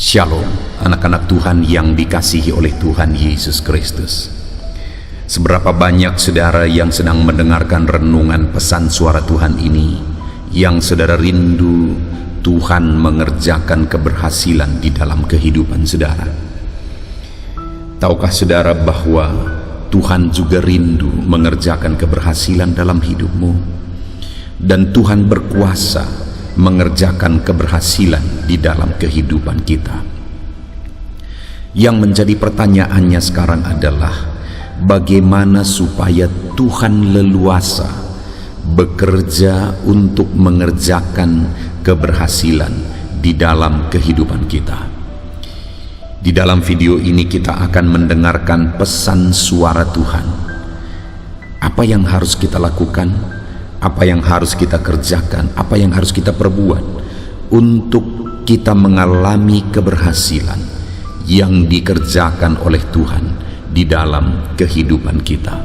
Shalom, anak-anak Tuhan yang dikasihi oleh Tuhan Yesus Kristus. Seberapa banyak saudara yang sedang mendengarkan renungan pesan suara Tuhan ini, yang saudara rindu Tuhan mengerjakan keberhasilan di dalam kehidupan saudara. Tahukah saudara bahwa Tuhan juga rindu mengerjakan keberhasilan dalam hidupmu, dan Tuhan berkuasa mengerjakan keberhasilan di dalam kehidupan kita. Yang menjadi pertanyaannya sekarang adalah bagaimana supaya Tuhan leluasa bekerja untuk mengerjakan keberhasilan di dalam kehidupan kita. Di dalam video ini kita akan mendengarkan pesan suara Tuhan. Apa yang harus kita lakukan? Apa yang harus kita kerjakan, apa yang harus kita perbuat untuk kita mengalami keberhasilan yang dikerjakan oleh Tuhan di dalam kehidupan kita.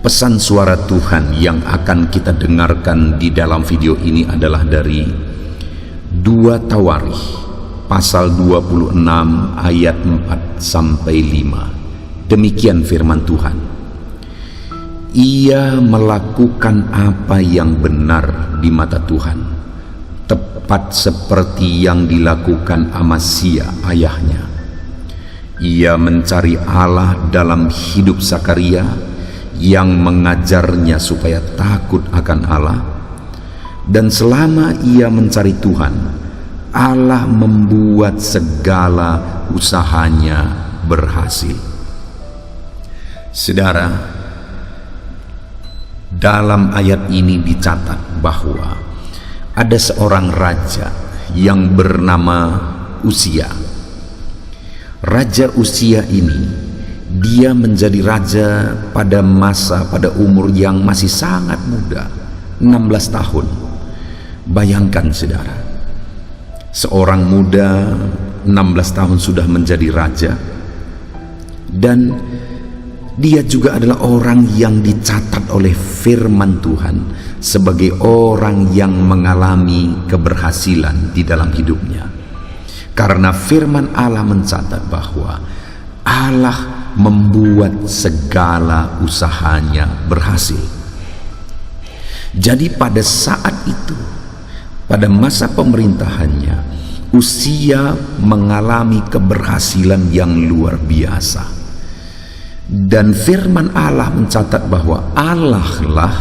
Pesan suara Tuhan yang akan kita dengarkan di dalam video ini adalah dari 2 Tawarikh pasal 26 ayat 4 sampai 5. Demikian firman Tuhan. Ia melakukan apa yang benar di mata Tuhan, tepat seperti yang dilakukan Amasya ayahnya. Ia mencari Allah dalam hidup Zakaria yang mengajarnya supaya takut akan Allah, dan selama ia mencari Tuhan, Allah membuat segala usahanya berhasil. Saudara, dalam ayat ini dicatat bahwa ada seorang raja yang bernama Uzia. Raja Uzia ini, dia menjadi raja pada umur yang masih sangat muda, 16 tahun. Bayangkan saudara, seorang muda 16 tahun sudah menjadi raja, dan dia juga adalah orang yang dicatat oleh firman Tuhan sebagai orang yang mengalami keberhasilan di dalam hidupnya. Karena firman Allah mencatat bahwa Allah membuat segala usahanya berhasil. Jadi pada saat itu, pada masa pemerintahannya, Uzia mengalami keberhasilan yang luar biasa. Dan firman Allah mencatat bahwa Allah lah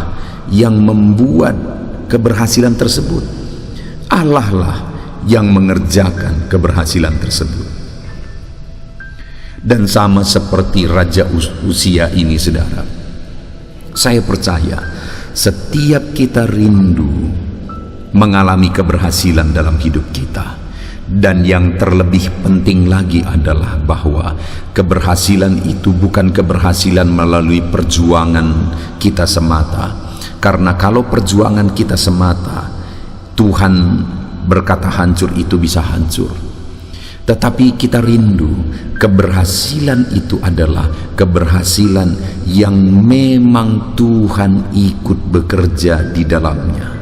yang membuat keberhasilan tersebut. Allah lah yang mengerjakan keberhasilan tersebut. Dan sama seperti Raja Uzia ini saudara, saya percaya setiap kita rindu mengalami keberhasilan dalam hidup kita. Dan yang terlebih penting lagi adalah bahwa keberhasilan itu bukan keberhasilan melalui perjuangan kita semata. Karena kalau perjuangan kita semata, Tuhan berkata hancur, itu bisa hancur. Tetapi kita rindu keberhasilan itu adalah keberhasilan yang memang Tuhan ikut bekerja di dalamnya.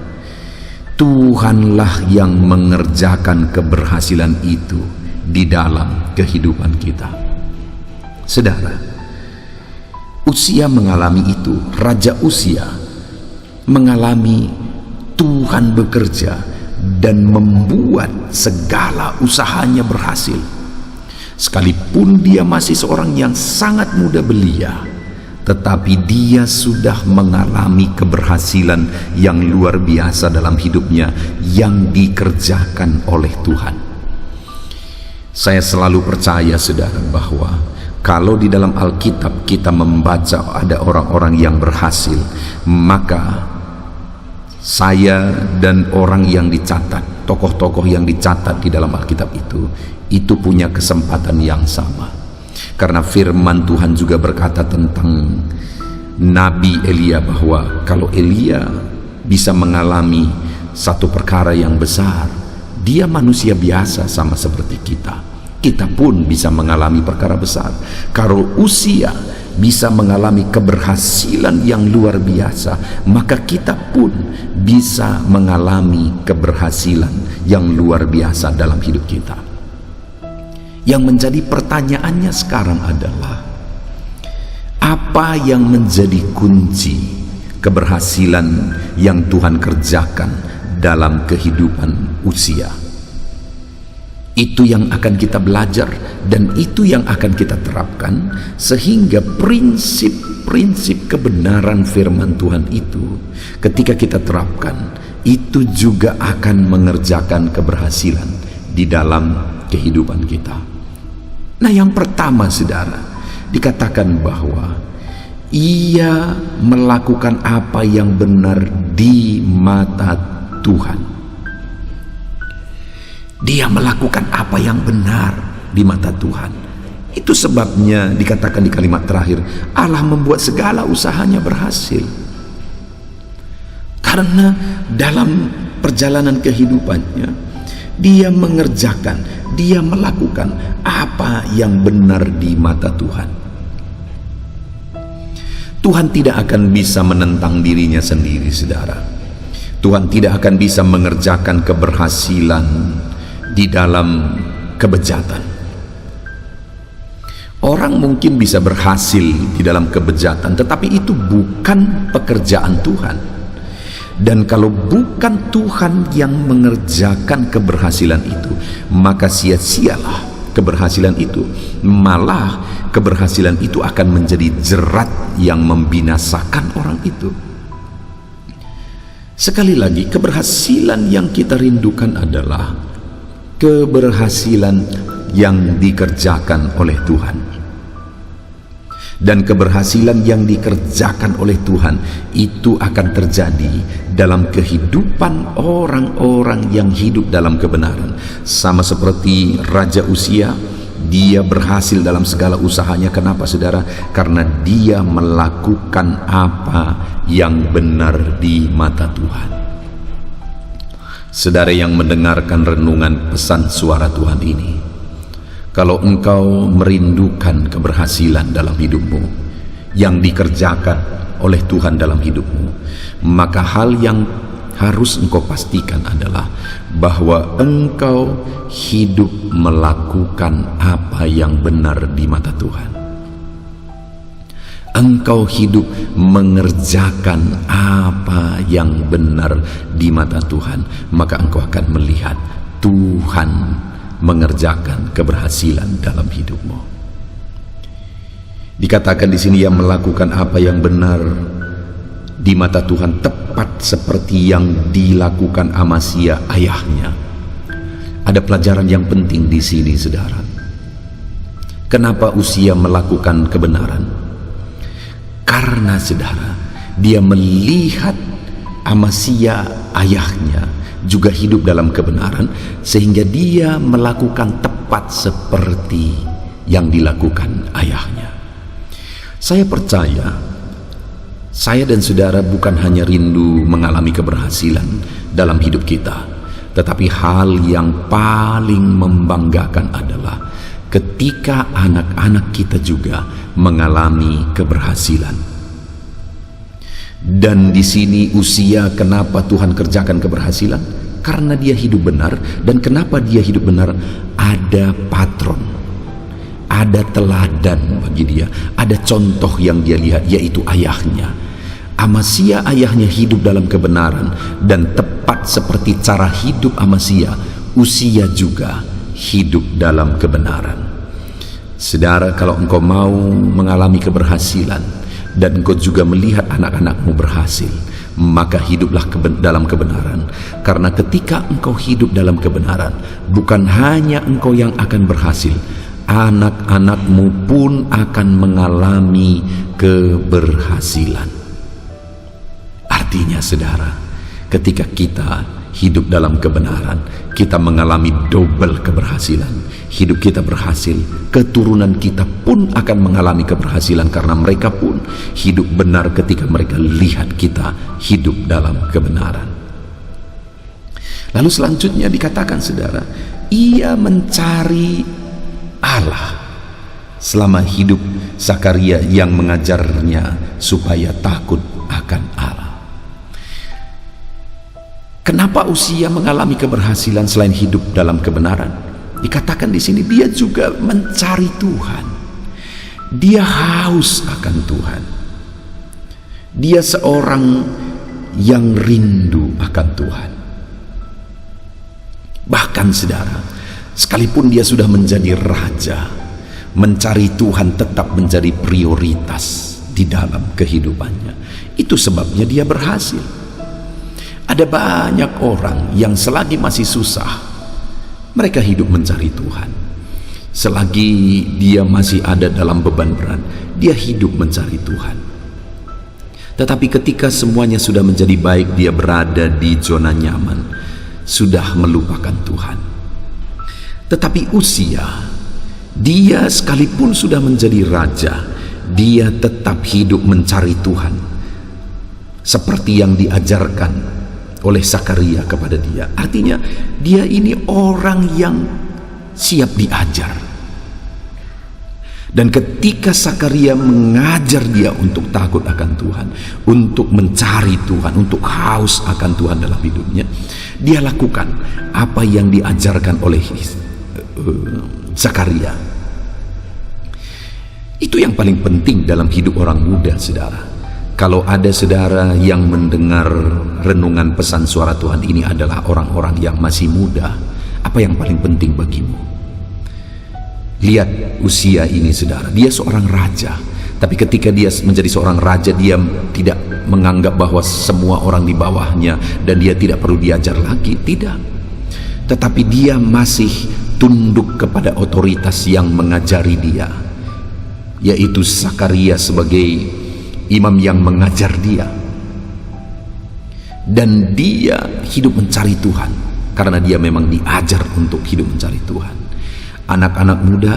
Tuhanlah yang mengerjakan keberhasilan itu di dalam kehidupan kita. Saudara, Uzia mengalami itu. Raja Uzia mengalami Tuhan bekerja dan membuat segala usahanya berhasil. Sekalipun dia masih seorang yang sangat muda belia, tetapi dia sudah mengalami keberhasilan yang luar biasa dalam hidupnya yang dikerjakan oleh Tuhan. Saya selalu percaya saudara bahwa kalau di dalam Alkitab kita membaca ada orang-orang yang berhasil, maka saya dan orang yang dicatat, tokoh-tokoh yang dicatat di dalam Alkitab itu punya kesempatan yang sama. Karena firman Tuhan juga berkata tentang Nabi Elia bahwa kalau Elia bisa mengalami satu perkara yang besar, dia manusia biasa sama seperti kita. Kita pun bisa mengalami perkara besar. Kalau Uzia bisa mengalami keberhasilan yang luar biasa, maka kita pun bisa mengalami keberhasilan yang luar biasa dalam hidup kita. Yang menjadi pertanyaannya sekarang adalah, apa yang menjadi kunci keberhasilan yang Tuhan kerjakan dalam kehidupan Uzia? Itu yang akan kita belajar dan itu yang akan kita terapkan, sehingga prinsip-prinsip kebenaran firman Tuhan itu ketika kita terapkan, itu juga akan mengerjakan keberhasilan di dalam kehidupan kita. Nah, yang pertama, saudara, dikatakan bahwa ia melakukan apa yang benar di mata Tuhan. Dia melakukan apa yang benar di mata Tuhan. Itu sebabnya dikatakan di kalimat terakhir, Allah membuat segala usahanya berhasil. Karena dalam perjalanan kehidupannya, dia mengerjakan, dia melakukan apa yang benar di mata Tuhan. Tuhan tidak akan bisa menentang dirinya sendiri, saudara. Tuhan tidak akan bisa mengerjakan keberhasilan di dalam kebejatan. Orang mungkin bisa berhasil di dalam kebejatan, tetapi itu bukan pekerjaan Tuhan. Dan kalau bukan Tuhan yang mengerjakan keberhasilan itu, maka sia-sialah keberhasilan itu. Malah keberhasilan itu akan menjadi jerat yang membinasakan orang itu. Sekali lagi, keberhasilan yang kita rindukan adalah keberhasilan yang dikerjakan oleh Tuhan. Dan keberhasilan yang dikerjakan oleh Tuhan itu akan terjadi dalam kehidupan orang-orang yang hidup dalam kebenaran. Sama seperti Raja Uzia, dia berhasil dalam segala usahanya. Kenapa, saudara? Karena dia melakukan apa yang benar di mata Tuhan. Saudara yang mendengarkan renungan pesan suara Tuhan ini, kalau engkau merindukan keberhasilan dalam hidupmu yang dikerjakan oleh Tuhan dalam hidupmu, maka hal yang harus engkau pastikan adalah bahwa engkau hidup melakukan apa yang benar di mata Tuhan. Engkau hidup mengerjakan apa yang benar di mata Tuhan, maka engkau akan melihat Tuhan mengerjakan keberhasilan dalam hidupmu. Dikatakan di sini, yang melakukan apa yang benar di mata Tuhan, tepat seperti yang dilakukan Amazia ayahnya. Ada pelajaran yang penting di sini, saudara. Kenapa Uzia melakukan kebenaran? Karena, saudara, dia melihat Amazia ayahnya juga hidup dalam kebenaran, sehingga dia melakukan tepat seperti yang dilakukan ayahnya. Saya percaya, saya dan saudara bukan hanya rindu mengalami keberhasilan dalam hidup kita, tetapi hal yang paling membanggakan adalah ketika anak-anak kita juga mengalami keberhasilan. Dan di sini Uzia, kenapa Tuhan kerjakan keberhasilan? Karena dia hidup benar. Dan kenapa dia hidup benar? Ada patron, ada teladan bagi dia, ada contoh yang dia lihat, yaitu ayahnya. Amazia ayahnya hidup dalam kebenaran, dan tepat seperti cara hidup Amazia, Uzia juga hidup dalam kebenaran. Saudara, kalau engkau mau mengalami keberhasilan dan engkau juga melihat anak-anakmu berhasil, maka hiduplah dalam kebenaran. Karena ketika engkau hidup dalam kebenaran, bukan hanya engkau yang akan berhasil, anak-anakmu pun akan mengalami keberhasilan. Artinya, saudara, ketika kita hidup dalam kebenaran, kita mengalami double keberhasilan. Hidup kita berhasil, keturunan kita pun akan mengalami keberhasilan, karena mereka pun hidup benar ketika mereka lihat kita hidup dalam kebenaran. Lalu selanjutnya dikatakan, saudara, ia mencari Allah selama hidup Zakaria yang mengajarnya supaya takut akan Allah. Kenapa Uzia mengalami keberhasilan selain hidup dalam kebenaran? Dikatakan di sini dia juga mencari Tuhan. Dia haus akan Tuhan. Dia seorang yang rindu akan Tuhan. Bahkan saudara, sekalipun dia sudah menjadi raja, mencari Tuhan tetap menjadi prioritas di dalam kehidupannya. Itu sebabnya dia berhasil. Ada banyak orang yang selagi masih susah, mereka hidup mencari Tuhan. Selagi dia masih ada dalam beban berat, dia hidup mencari Tuhan. Tetapi ketika semuanya sudah menjadi baik, dia berada di zona nyaman, sudah melupakan Tuhan. Tetapi Uzia, dia sekalipun sudah menjadi raja, dia tetap hidup mencari Tuhan, seperti yang diajarkan oleh Zakaria kepada dia. Artinya dia ini orang yang siap diajar. Dan ketika Zakaria mengajar dia untuk takut akan Tuhan, untuk mencari Tuhan, untuk haus akan Tuhan dalam hidupnya, dia lakukan apa yang diajarkan oleh Zakaria. Itu yang paling penting dalam hidup orang muda, saudara. Kalau ada saudara yang mendengar renungan pesan suara Tuhan ini adalah orang-orang yang masih muda, apa yang paling penting bagimu? Lihat Uzia ini saudara, dia seorang raja. Tapi ketika dia menjadi seorang raja, dia tidak menganggap bahwa semua orang di bawahnya dan dia tidak perlu diajar lagi, tidak. Tetapi dia masih tunduk kepada otoritas yang mengajari dia, yaitu Zakaria sebagai imam yang mengajar dia. Dan dia hidup mencari Tuhan karena dia memang diajar untuk hidup mencari Tuhan. Anak-anak muda,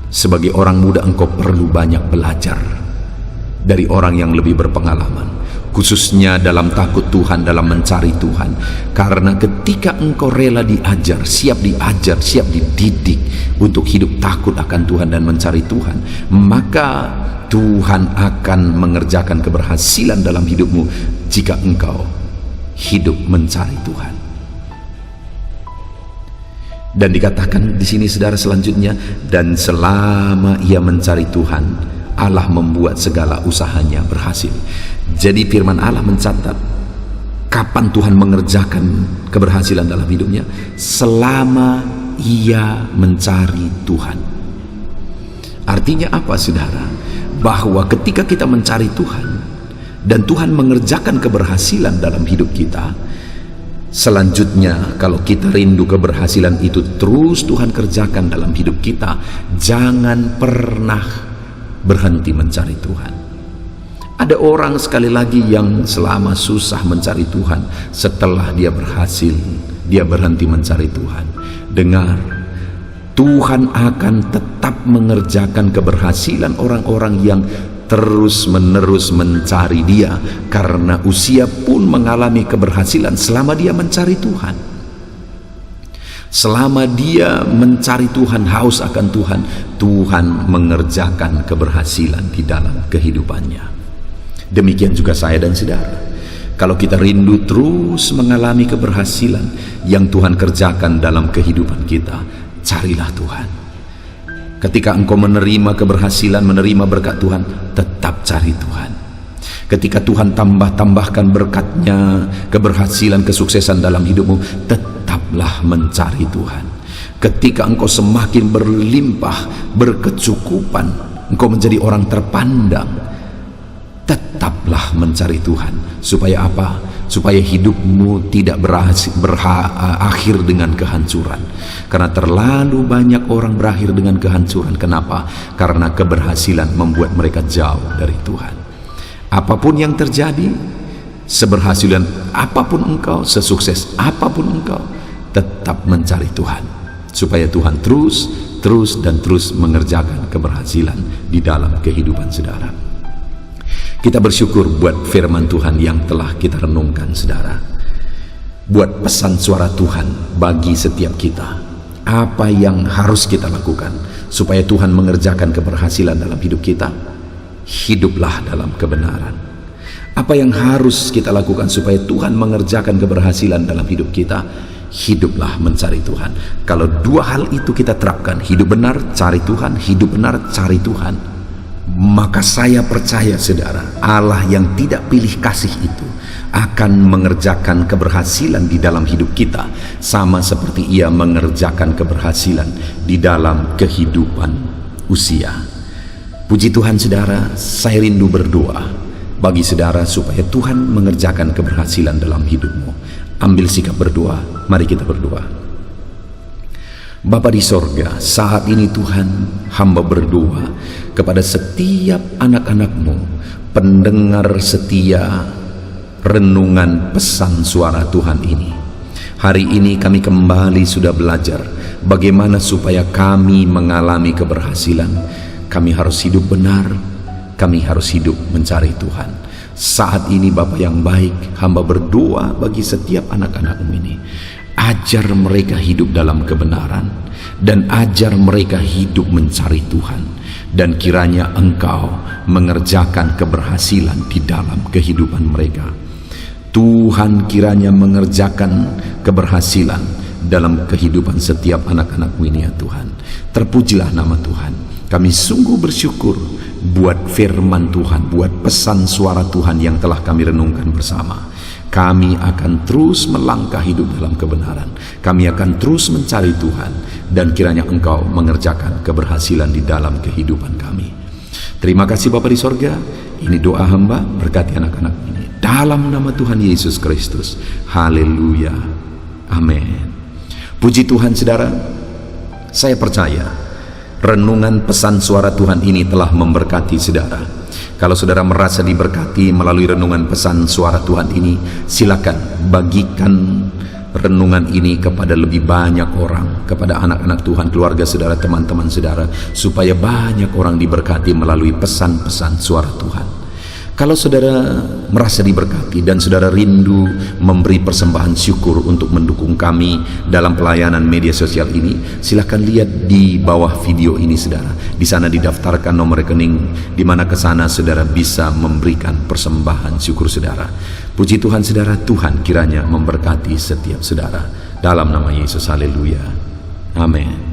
sebagai orang muda engkau perlu banyak belajar dari orang yang lebih berpengalaman, khususnya dalam takut Tuhan, dalam mencari Tuhan. Karena ketika engkau rela diajar, siap dididik untuk hidup takut akan Tuhan dan mencari Tuhan, maka Tuhan akan mengerjakan keberhasilan dalam hidupmu jika engkau hidup mencari Tuhan. Dan dikatakan di sini saudara selanjutnya, dan selama ia mencari Tuhan, Allah membuat segala usahanya berhasil. Jadi firman Allah mencatat kapan Tuhan mengerjakan keberhasilan dalam hidupnya? Selama ia mencari Tuhan. Artinya apa saudara? Bahwa ketika kita mencari Tuhan dan Tuhan mengerjakan keberhasilan dalam hidup kita, selanjutnya kalau kita rindu keberhasilan itu terus Tuhan kerjakan dalam hidup kita, jangan pernah berhenti mencari Tuhan. Ada orang sekali lagi yang selama susah mencari Tuhan, setelah dia berhasil, dia berhenti mencari Tuhan. Dengar, Tuhan akan tetap mengerjakan keberhasilan orang-orang yang terus-menerus mencari Dia, karena Uzia pun mengalami keberhasilan selama dia mencari Tuhan. Selama dia mencari Tuhan, haus akan Tuhan, Tuhan mengerjakan keberhasilan di dalam kehidupannya. Demikian juga saya dan saudara. Kalau kita rindu terus mengalami keberhasilan yang Tuhan kerjakan dalam kehidupan kita, carilah Tuhan. Ketika engkau menerima keberhasilan, menerima berkat Tuhan, tetap cari Tuhan. Ketika Tuhan tambahkan berkatnya, keberhasilan, kesuksesan dalam hidupmu, tetaplah mencari Tuhan. Ketika engkau semakin berlimpah, berkecukupan, engkau menjadi orang terpandang, tetaplah mencari Tuhan. Supaya apa? Supaya hidupmu tidak berakhir dengan kehancuran. Karena terlalu banyak orang berakhir dengan kehancuran. Kenapa? Karena keberhasilan membuat mereka jauh dari Tuhan. Apapun yang terjadi, seberhasilan apapun engkau, sesukses apapun engkau, tetap mencari Tuhan. Supaya Tuhan terus mengerjakan keberhasilan di dalam kehidupan saudara. Kita bersyukur buat firman Tuhan yang telah kita renungkan saudara. Buat pesan suara Tuhan bagi setiap kita. Apa yang harus kita lakukan supaya Tuhan mengerjakan keberhasilan dalam hidup kita? Hiduplah dalam kebenaran. Apa yang harus kita lakukan supaya Tuhan mengerjakan keberhasilan dalam hidup kita? Hiduplah mencari Tuhan. Kalau dua hal itu kita terapkan, hidup benar, cari Tuhan, hidup benar, cari Tuhan, maka saya percaya saudara, Allah yang tidak pilih kasih itu akan mengerjakan keberhasilan di dalam hidup kita, sama seperti Ia mengerjakan keberhasilan di dalam kehidupan Uzia. Puji Tuhan saudara, saya rindu berdoa bagi saudara supaya Tuhan mengerjakan keberhasilan dalam hidupmu. Ambil sikap berdoa, mari kita berdoa. Bapa di sorga, saat ini Tuhan, hamba berdoa kepada setiap anak-anak-Mu, pendengar setia renungan pesan suara Tuhan ini. Hari ini kami kembali sudah belajar bagaimana supaya kami mengalami keberhasilan. Kami harus hidup benar, kami harus hidup mencari Tuhan. Saat ini Bapa yang baik, hamba berdoa bagi setiap anak-anak-Mu ini. Ajar mereka hidup dalam kebenaran, dan ajar mereka hidup mencari Tuhan, dan kiranya Engkau mengerjakan keberhasilan di dalam kehidupan mereka. Tuhan kiranya mengerjakan keberhasilan dalam kehidupan setiap anak-anak-Mu ini ya Tuhan. Terpujilah nama Tuhan. Kami sungguh bersyukur buat firman Tuhan, buat pesan suara Tuhan yang telah kami renungkan bersama. Kami akan terus melangkah hidup dalam kebenaran. Kami akan terus mencari Tuhan, dan kiranya Engkau mengerjakan keberhasilan di dalam kehidupan kami. Terima kasih Bapa di sorga. Ini doa hamba, berkati anak-anak ini dalam nama Tuhan Yesus Kristus. Haleluya, amin. Puji Tuhan saudara, saya percaya renungan pesan suara Tuhan ini telah memberkati saudara. Kalau saudara merasa diberkati melalui renungan pesan suara Tuhan ini, silakan bagikan renungan ini kepada lebih banyak orang, kepada anak-anak Tuhan, keluarga saudara, teman-teman saudara, supaya banyak orang diberkati melalui pesan-pesan suara Tuhan. Kalau saudara merasa diberkati dan saudara rindu memberi persembahan syukur untuk mendukung kami dalam pelayanan media sosial ini, silakan lihat di bawah video ini saudara. Di sana didaftarkan nomor rekening di mana ke sana saudara bisa memberikan persembahan syukur saudara. Puji Tuhan saudara, Tuhan kiranya memberkati setiap saudara dalam nama Yesus. Haleluya, amin.